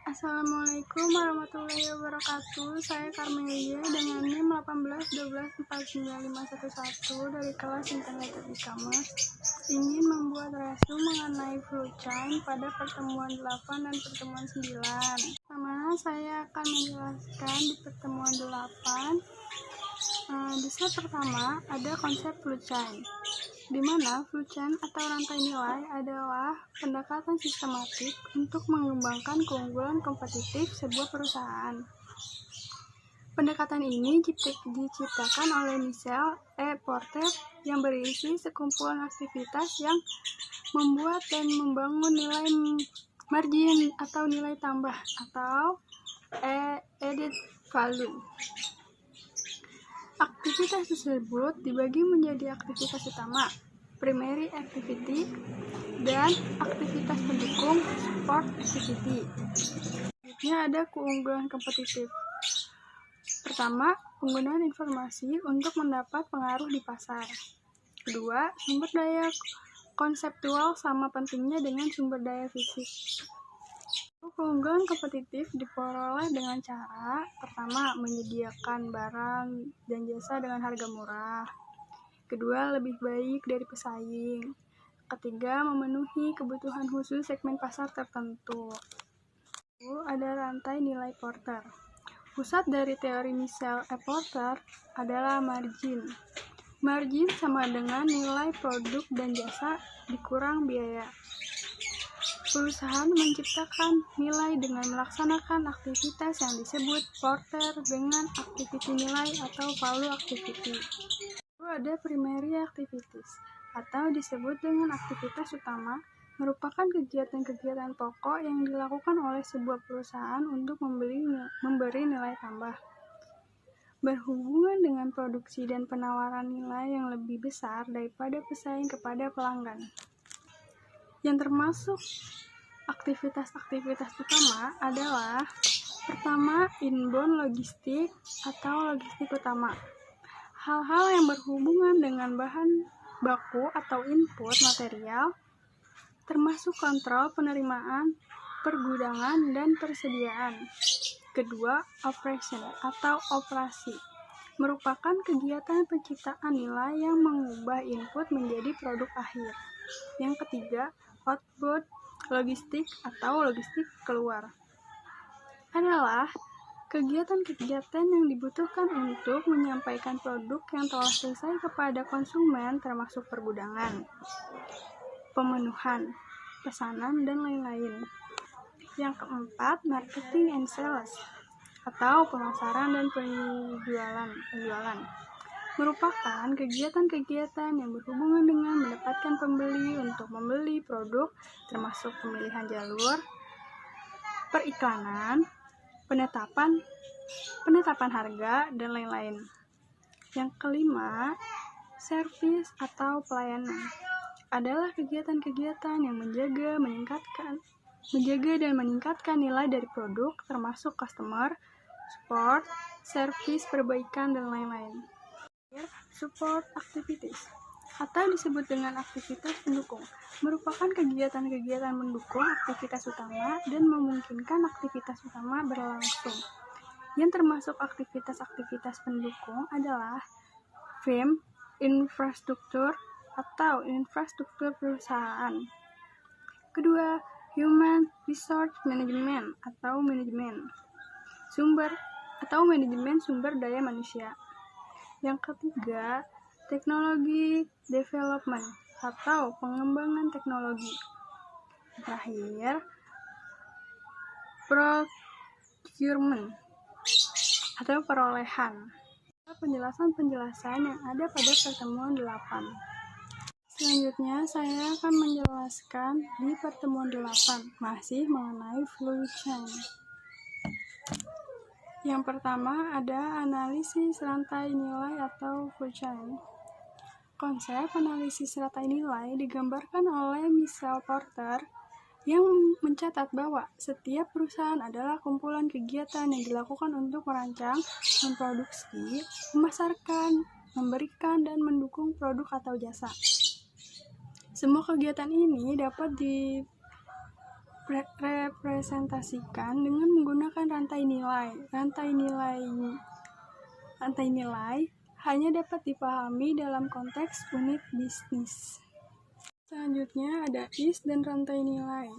Assalamualaikum warahmatullahi wabarakatuh. Saya Karmelia dengan NIM 1812595111 dari kelas Internet e-commerce ingin membuat resu mengenai flowchart pada pertemuan 8 dan pertemuan 9. Pertama, saya akan menjelaskan di pertemuan 8. Di slide pertama ada konsep flowchart, di mana flowchart atau rantai nilai adalah pendekatan sistematik untuk mengembangkan keunggulan kompetitif sebuah perusahaan. Pendekatan ini diciptakan oleh Michel E. Porter yang berisi sekumpulan aktivitas yang membuat dan membangun nilai margin atau nilai tambah atau added value. Aktivitas tersebut dibagi menjadi aktivitas utama, primary activity, dan aktivitas pendukung, support activity. Selanjutnya ada keunggulan kompetitif. Pertama, penggunaan informasi untuk mendapat pengaruh di pasar. Kedua, sumber daya konseptual sama pentingnya dengan sumber daya fisik. Keunggulan kompetitif diperoleh dengan cara pertama, menyediakan barang dan jasa dengan harga murah. Kedua, lebih baik dari pesaing. Ketiga, memenuhi kebutuhan khusus segmen pasar tertentu. Ada rantai nilai Porter. Pusat dari teori Michel E. Porter adalah margin. Margin sama dengan nilai produk dan jasa dikurang biaya. Perusahaan menciptakan nilai dengan melaksanakan aktivitas yang disebut Porter dengan activity nilai atau value activity. Lalu ada primary activities atau disebut dengan aktivitas utama, merupakan kegiatan-kegiatan pokok yang dilakukan oleh sebuah perusahaan untuk memberi nilai tambah. Berhubungan dengan produksi dan penawaran nilai yang lebih besar daripada pesaing kepada pelanggan. Yang termasuk aktivitas-aktivitas utama adalah pertama, inbound logistik atau logistik utama. Hal-hal yang berhubungan dengan bahan baku atau input material, termasuk kontrol penerimaan, pergudangan, dan persediaan. Kedua, operation atau operasi, merupakan kegiatan penciptaan nilai yang mengubah input menjadi produk akhir. Yang ketiga, outbound logistik atau logistik keluar, adalah kegiatan-kegiatan yang dibutuhkan untuk menyampaikan produk yang telah selesai kepada konsumen, termasuk pergudangan, pemenuhan, pesanan, dan lain-lain. Yang keempat, marketing and sales atau pemasaran dan penjualan, merupakan kegiatan-kegiatan yang berhubungan dengan mendapatkan pembeli untuk membeli produk, termasuk pemilihan jalur, periklanan, penetapan harga, dan lain-lain. Yang kelima, servis atau pelayanan adalah kegiatan-kegiatan yang menjaga dan meningkatkan nilai dari produk, termasuk customer support, servis, perbaikan, dan lain-lain. Support activities atau disebut dengan aktivitas pendukung, merupakan kegiatan-kegiatan mendukung aktivitas utama dan memungkinkan aktivitas utama berlangsung. Yang termasuk aktivitas-aktivitas pendukung adalah firm, infrastruktur, atau infrastruktur perusahaan. Kedua, human resource management atau manajemen sumber daya manusia. Yang ketiga, teknologi development atau pengembangan teknologi. Terakhir, procurement atau perolehan. Penjelasan-penjelasan yang ada pada pertemuan 8. Selanjutnya, saya akan menjelaskan di pertemuan 8, masih mengenai flowchart. Yang pertama ada analisis rantai nilai atau flowchart. Konsep analisis rantai nilai digambarkan oleh Michel Porter yang mencatat bahwa setiap perusahaan adalah kumpulan kegiatan yang dilakukan untuk merancang, memproduksi, memasarkan, memberikan, dan mendukung produk atau jasa. Semua kegiatan ini dapat direpresentasikan dengan menggunakan rantai nilai. Rantai nilai hanya dapat dipahami dalam konteks unit bisnis. Selanjutnya ada IS dan rantai nilai.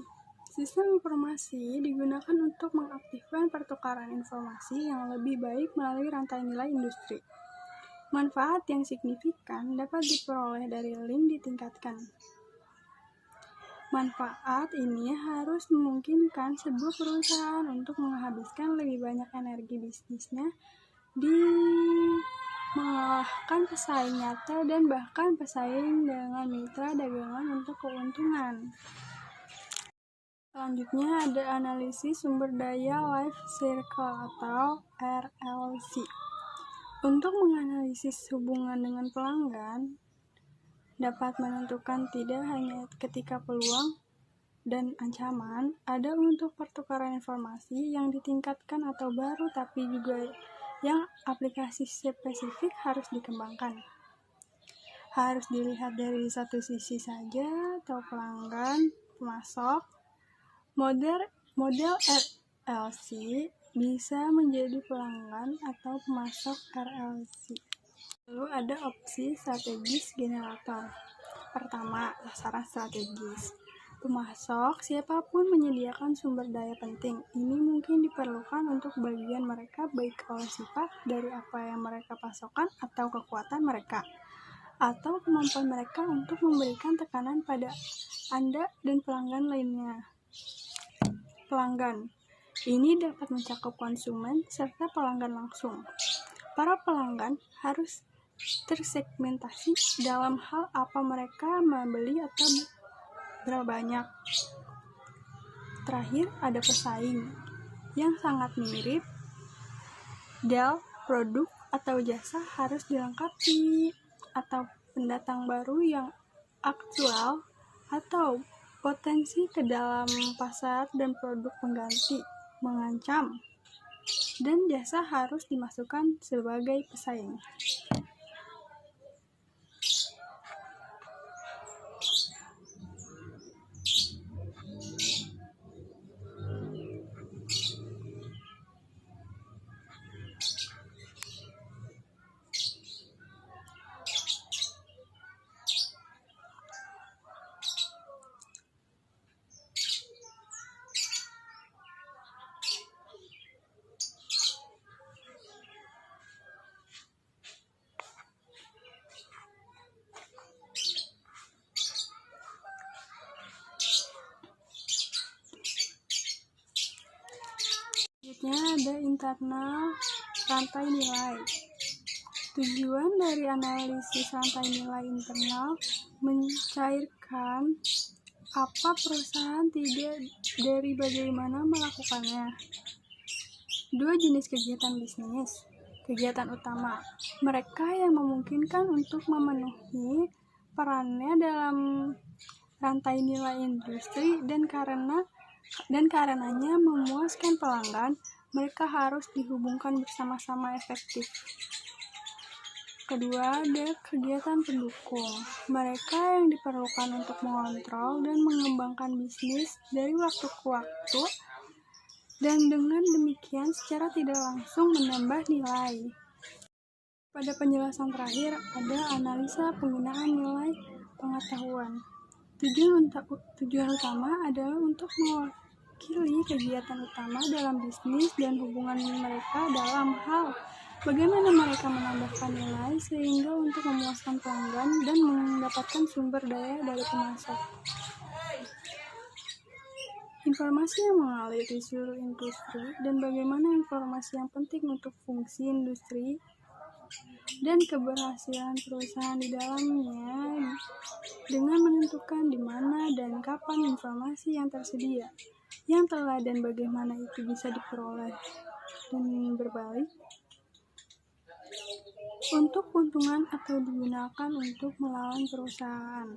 Sistem informasi digunakan untuk mengaktifkan pertukaran informasi yang lebih baik melalui rantai nilai industri. Manfaat yang signifikan dapat diperoleh dari link ditingkatkan. Manfaat ini harus memungkinkan sebuah perusahaan untuk menghabiskan lebih banyak energi bisnisnya di mengalahkan pesaing nyata dan bahkan pesaing dengan mitra dagangan untuk keuntungan. Selanjutnya ada analisis sumber daya life cycle atau RLC. Untuk menganalisis hubungan dengan pelanggan, dapat menentukan tidak hanya ketika peluang dan ancaman ada untuk pertukaran informasi yang ditingkatkan atau baru, tapi juga yang aplikasi spesifik harus dikembangkan. Harus dilihat dari satu sisi saja atau pelanggan, pemasok. Model RLC bisa menjadi pelanggan atau pemasok RLC. Lalu ada opsi strategis generator. Pertama, sasaran strategis. Pemasok, siapapun menyediakan sumber daya penting. Ini mungkin diperlukan untuk bagian mereka baik oleh sifat dari apa yang mereka pasokkan atau kekuatan mereka, atau kemampuan mereka untuk memberikan tekanan pada Anda dan pelanggan lainnya. Pelanggan ini dapat mencakup konsumen serta pelanggan langsung. Para pelanggan harus tersegmentasi dalam hal apa mereka membeli atau berapa banyak. Terakhir ada pesaing yang sangat mirip. Produk atau jasa harus dilengkapi, atau pendatang baru yang aktual atau potensi ke dalam pasar dan produk pengganti mengancam, dan jasa harus dimasukkan sebagai pesaing. Selanjutnya ada internal rantai nilai. Tujuan dari analisis rantai nilai internal mencairkan apa perusahaan tidak dari bagaimana melakukannya. Dua jenis kegiatan bisnis. Kegiatan utama, mereka yang memungkinkan untuk memenuhi perannya dalam rantai nilai industri dan karenanya memuaskan pelanggan, mereka harus dihubungkan bersama-sama efektif. Kedua, ada kegiatan pendukung. Mereka yang diperlukan untuk mengontrol dan mengembangkan bisnis dari waktu ke waktu, dan dengan demikian secara tidak langsung menambah nilai. Pada penjelasan terakhir, ada analisa penggunaan nilai pengetahuan. Tujuan utama adalah untuk mewakili kegiatan utama dalam bisnis dan hubungan mereka dalam hal bagaimana mereka menambahkan nilai sehingga untuk memuaskan pelanggan dan mendapatkan sumber daya dari pemasok. Informasi yang mengalir di seluruh industri dan bagaimana informasi yang penting untuk fungsi industri dan keberhasilan perusahaan di dalamnya dengan menentukan di mana dan kapan informasi yang tersedia, yang telah dan bagaimana itu bisa diperoleh dan berbalik untuk keuntungan atau digunakan untuk melawan perusahaan.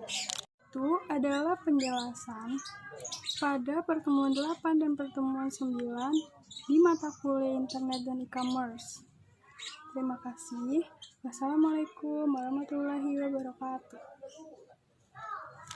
Itu adalah penjelasan pada pertemuan 8 dan pertemuan 9 di mata kuliah internet dan e-commerce. Terima kasih. Wassalamualaikum warahmatullahi wabarakatuh.